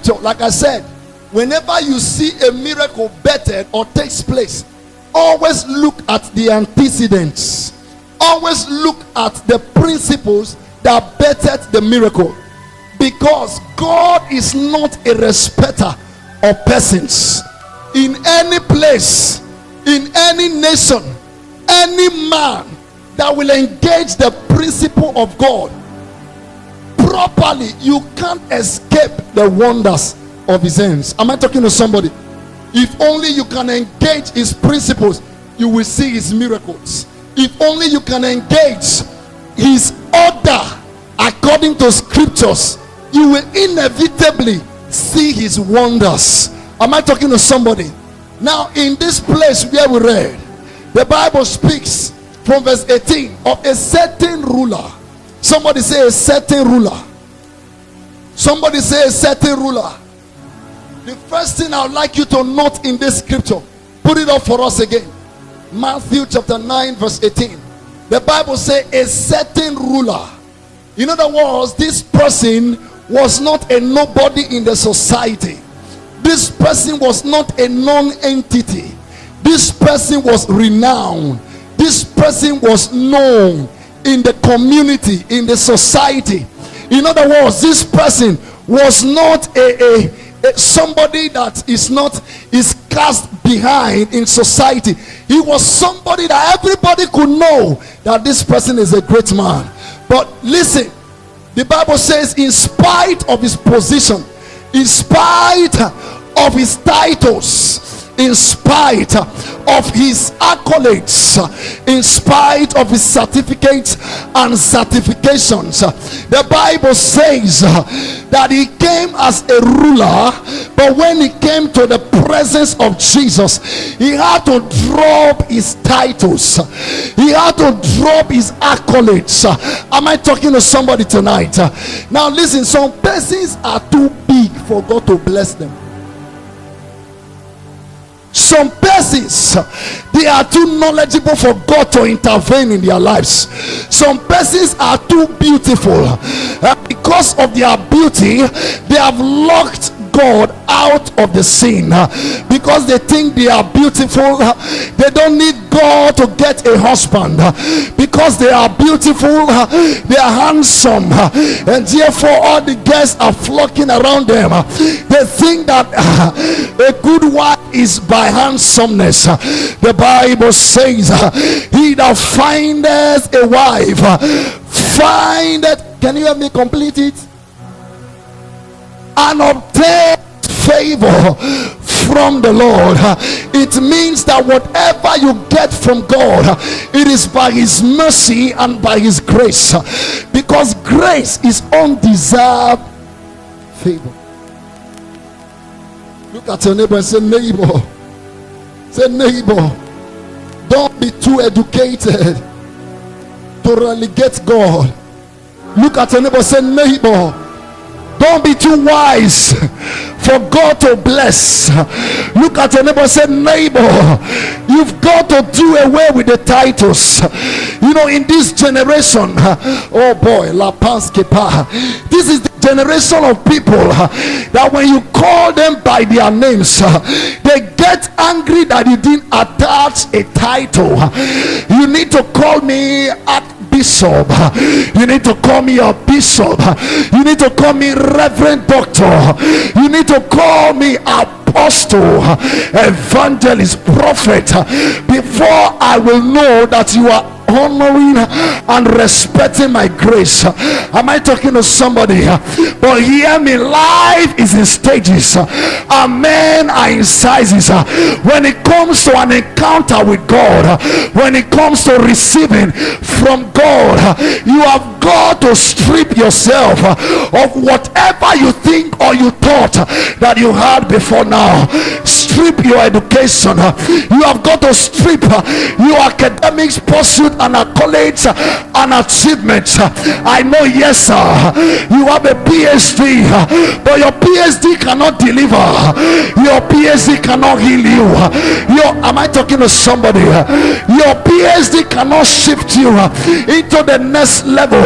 scripture, like I said, whenever you see a miracle bettered or takes place, always look at the antecedents. Always look at the principles that bettered the miracle. Because God is not a respecter of persons. In any place, in any nation, any man that will engage the principle of God properly, you can't escape the wonders of his hands. Am I talking to somebody? If only you can engage his principles, you will see his miracles. If only you can engage his order according to scriptures, you will inevitably see his wonders. Am I talking to somebody? Now, in this place where we read, the Bible speaks from verse 18 of a certain ruler. Somebody say a certain ruler. Somebody say a certain ruler. The first thing I would like you to note in this scripture, put it up for us again. Matthew chapter 9 verse 18. The Bible says a certain ruler. In other words, this person was not a nobody in the society. This person was not a non-entity. This person was renowned. This person was known in the community, in the society. In other words, this person was not somebody that is cast behind in society. He was somebody that everybody could know that this person is a great man. But listen, the Bible says, in spite of his position, in spite of his titles, in spite of his accolades, in spite of his certificates and certifications, the Bible says that he came as a ruler, but when he came to the presence of Jesus, he had to drop his titles, he had to drop his accolades. Am I talking to somebody tonight? Now listen, some persons are too big for God to bless them. Some persons, they are too knowledgeable for God to intervene in their lives. Some persons are too beautiful. Because of their beauty, they have locked God out of the scene. Because they think they are beautiful, they don't need God to get a husband. Because they are beautiful, they are handsome, and therefore all the guests are flocking around them. They think that a good wife is by handsomeness. The Bible says, he that findeth a wife findeth, can you help me complete it? And obtain favor from the Lord. It means that whatever you get from God, it is by his mercy and by his grace, because grace is undeserved favor. Look at your neighbor and say, neighbor, don't be too educated to relegate God. Look at your neighbor and say, neighbor, don't be too wise for God to bless. Look at your neighbor and say, neighbor, you've got to do away with the titles. You know, in this generation, oh boy, La Panskepa, this is the generation of people that when you call them by their names, they get angry that you didn't attach a title. You need to call me Bishop, you need to call me a bishop, you need to call me reverend doctor, you need to call me apostle, evangelist, prophet, before I will know that you are honoring and respecting my grace. Am I talking to somebody? But hear me, life is in stages, and men are in sizes. When it comes to an encounter with God, when it comes to receiving from God, you have got to strip yourself of whatever you think or you thought that you had before now. strip your education. You have got to strip your academics, pursuit and accolades and achievements. I know, yes sir, you have a PhD, but your PhD cannot deliver. Your PhD cannot heal you. Am I talking to somebody? Your PhD cannot shift you into the next level.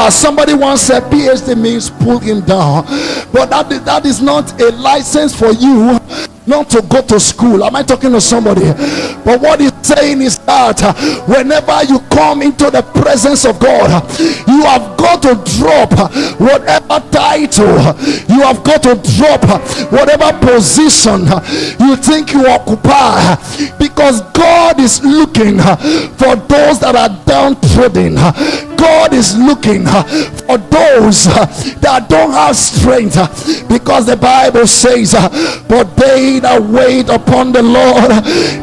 Somebody once said PhD means pull him down, but that is not a license for you not to go to school. Am I talking to somebody? But what he's saying is that whenever you come into the presence of God, you have got to drop whatever title, you have got to drop whatever position you think you occupy, because God is looking for those that are downtrodden. God is looking for those that don't have strength, because the Bible says, but they that wait upon the Lord,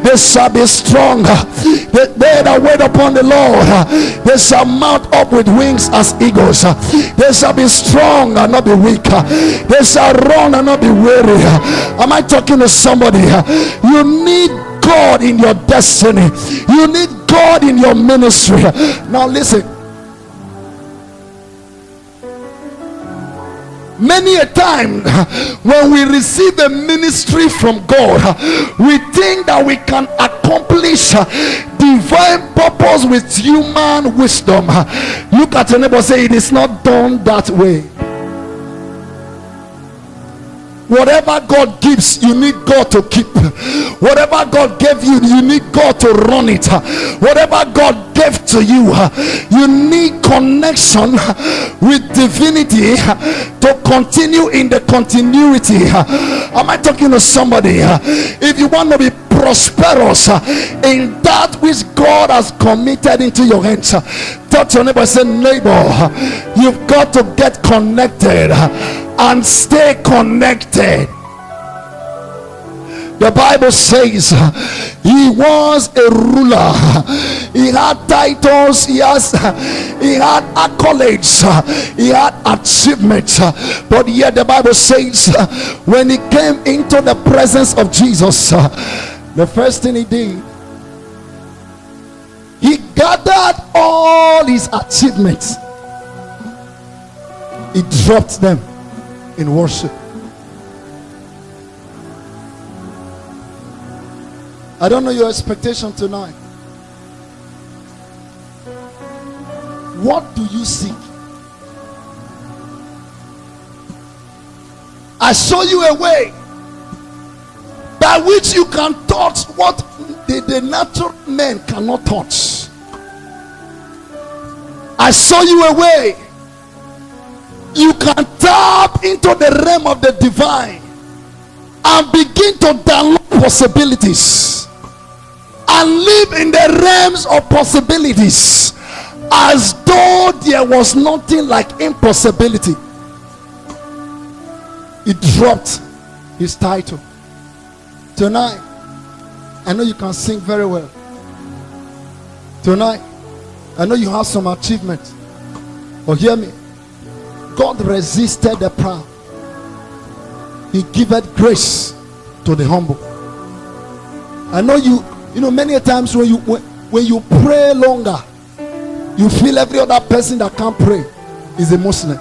they shall be strong. They that wait upon the Lord, they shall mount up with wings as eagles. They shall be strong and not be weak. They shall run and not be weary. Am I talking to somebody? You need God in your destiny. You need God in your ministry. Now listen. Many a time when we receive a ministry from God, we think that we can accomplish divine purpose with human wisdom. Look at your neighbor and say, it is not done that way. Whatever God gives, you need God to keep. Whatever God gave you, you need God to run it. Whatever God gave to you, you need connection with divinity to continue in the continuity. Am I talking to somebody? If you want to be prosperous in that which God has committed into your hands, touch your neighbor and say, neighbor, you've got to get connected and stay connected. The Bible says he was a ruler. He had titles, he had accolades, he had achievements, but yet the Bible says when he came into the presence of Jesus, the first thing he did, he gathered all his achievements, he dropped them in worship. I don't know your expectation tonight. What do you seek? I show you a way by which you can touch what the natural man cannot touch. I show you a way you can tap into the realm of the divine and begin to download possibilities and live in the realms of possibilities as though there was nothing like impossibility. He dropped his title. Tonight, I know you can sing very well. Tonight, I know you have some achievement. But hear me, God resisted the proud. He giveth grace to the humble. I know you know many times when you pray longer, you feel every other person that can't pray is a Muslim.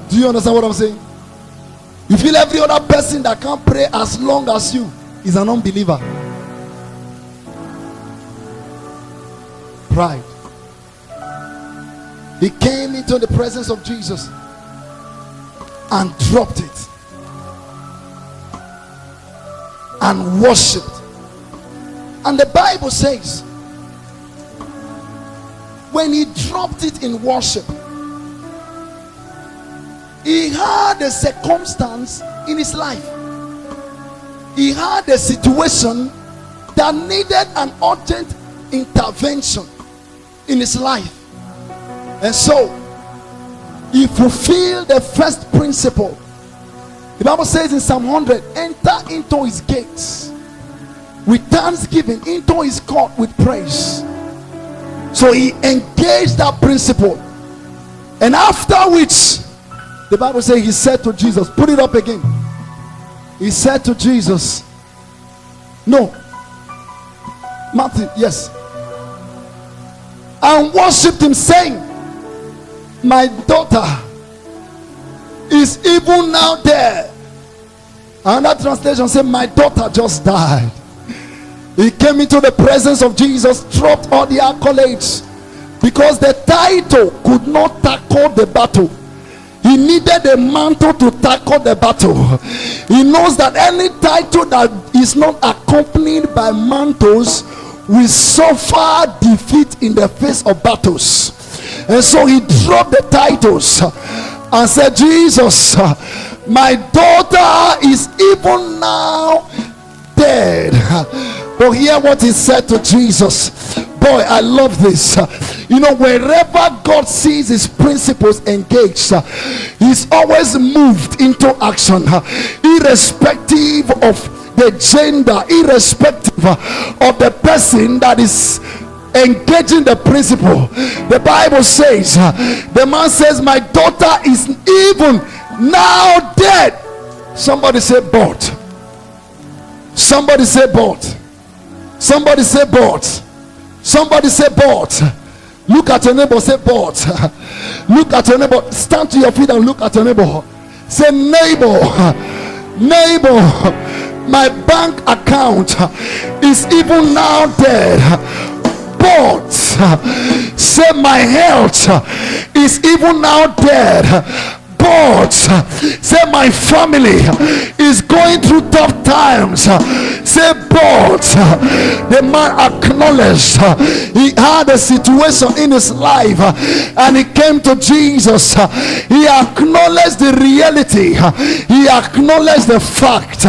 Do you understand what I'm saying? You feel every other person that can't pray as long as you is an unbeliever. Pride. He came into the presence of Jesus and dropped it and worshipped. And the Bible says when he dropped it in worship, he had a circumstance in his life. He had a situation that needed an urgent intervention in his life. And so he fulfilled the first principle. The Bible says in Psalm 100, enter into his gates with thanksgiving, into his court with praise. So he engaged that principle, and after which the Bible says he said to Jesus, put it up again. He said to Jesus, no, Matthew, yes, and worshipped him, saying, my daughter is even now dead. Another translation said, my daughter just died. He came into the presence of Jesus, dropped all the accolades, because the title could not tackle the battle. He needed a mantle to tackle the battle. He knows that any title that is not accompanied by mantles will suffer defeat in the face of battles. And so he dropped the titles and said, Jesus, my daughter is even now dead. But hear what he said to Jesus. Boy, I love this. You know, wherever God sees his principles engaged, he's always moved into action, irrespective of the gender, irrespective of the person that is engaging the principle. The Bible says, the man says, my daughter is even now dead. Somebody say but. Somebody say but. Somebody say but. Somebody say but. Look at your neighbor, say but. Look at your neighbor. Stand to your feet and look at your neighbor. Say, neighbor, neighbor, my bank account is even now dead. But say, my health is even now dead. But say, my family is going through tough times. Say, but the man acknowledged he had a situation in his life, and he came to Jesus. He acknowledged the reality. He acknowledged the fact.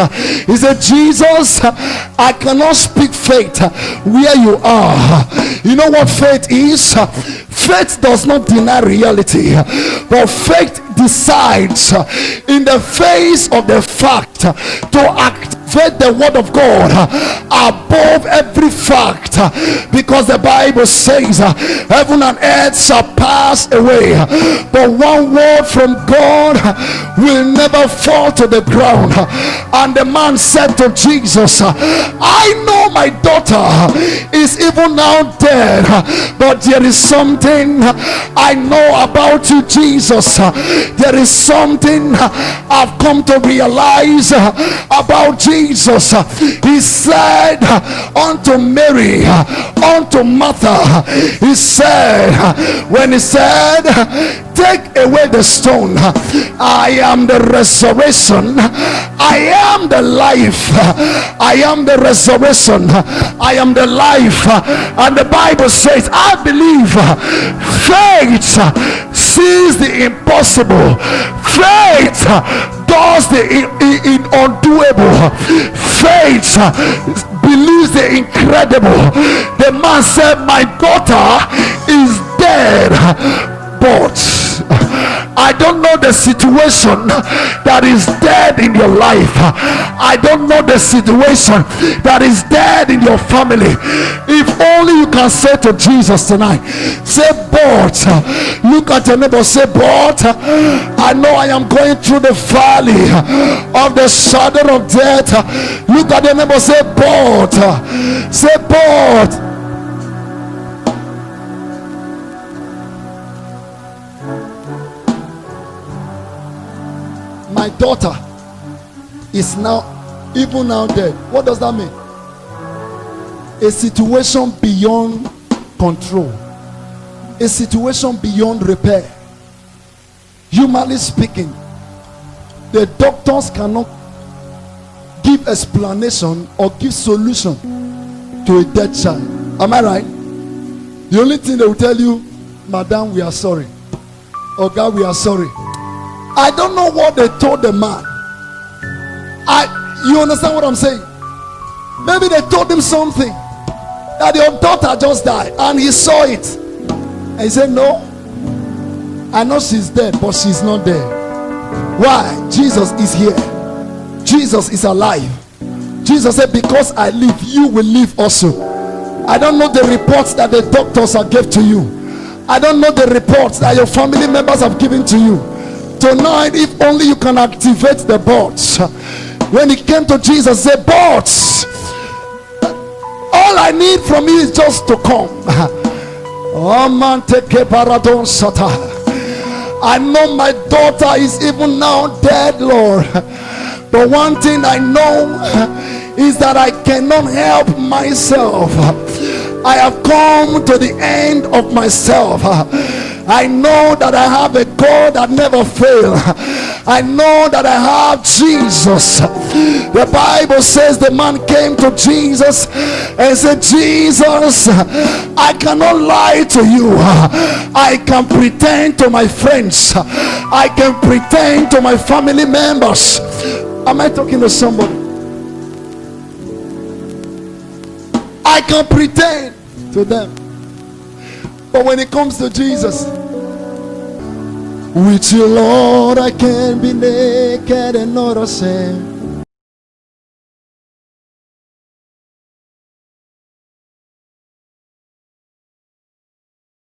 He said, Jesus, I cannot speak faith where you are. You know what faith is? Faith does not deny reality, but faith decides in the face of the fact to activate the word of God above every fact, because the Bible says heaven and earth shall pass away, but one word from God will never fall to the ground. And the man said to Jesus, I know my daughter is even now dead, but there is something I know about you, Jesus. There is something I've come to realize about Jesus. He said unto Mary, unto Martha, he said, when he said, take away the stone, I am the resurrection, I am the life, I am the resurrection, I am the life. And the Bible says, I believe faith sees the impossible. Faith does the undoable. Faith believes the incredible. The man said, my daughter is dead, but I don't know the situation that is dead in your life. I don't know the situation that is dead in your family. If only you can say to Jesus tonight, say, but look at your neighbor, say, but I know I am going through the valley of the shadow of death. Look at your neighbor, say, but say, but my daughter is now even now dead. What does that mean? A situation beyond control, a situation beyond repair. Humanly speaking, the doctors cannot give explanation or give solution to a dead child. Am I right? The only thing they will tell you, madam, we are sorry, or God, we are sorry. I don't know what they told the man. You understand what I'm saying? Maybe they told him something, that your daughter just died, and he saw it, and he said, no, I know she's dead, but she's not dead. Why? Jesus is here. Jesus is alive. Jesus said, because I live, you will live also. I don't know the reports that the doctors have given to you. I don't know the reports that your family members have given to you. Tonight, if only you can activate the boards, When he came to Jesus, he said, but all I need from you is just to come. Oh man, take a paradon sata. I know my daughter is even now dead, Lord. But one thing I know is that I cannot help myself. I have come to the end of myself. I know that I have a God that never fails. I know that I have Jesus. The Bible says the man came to Jesus and said, Jesus, I cannot lie to you. I can pretend to my friends. I can pretend to my family members. Am I talking to somebody? I can pretend to them. But when it comes to Jesus, with you, Lord, I can be naked and not ashamed.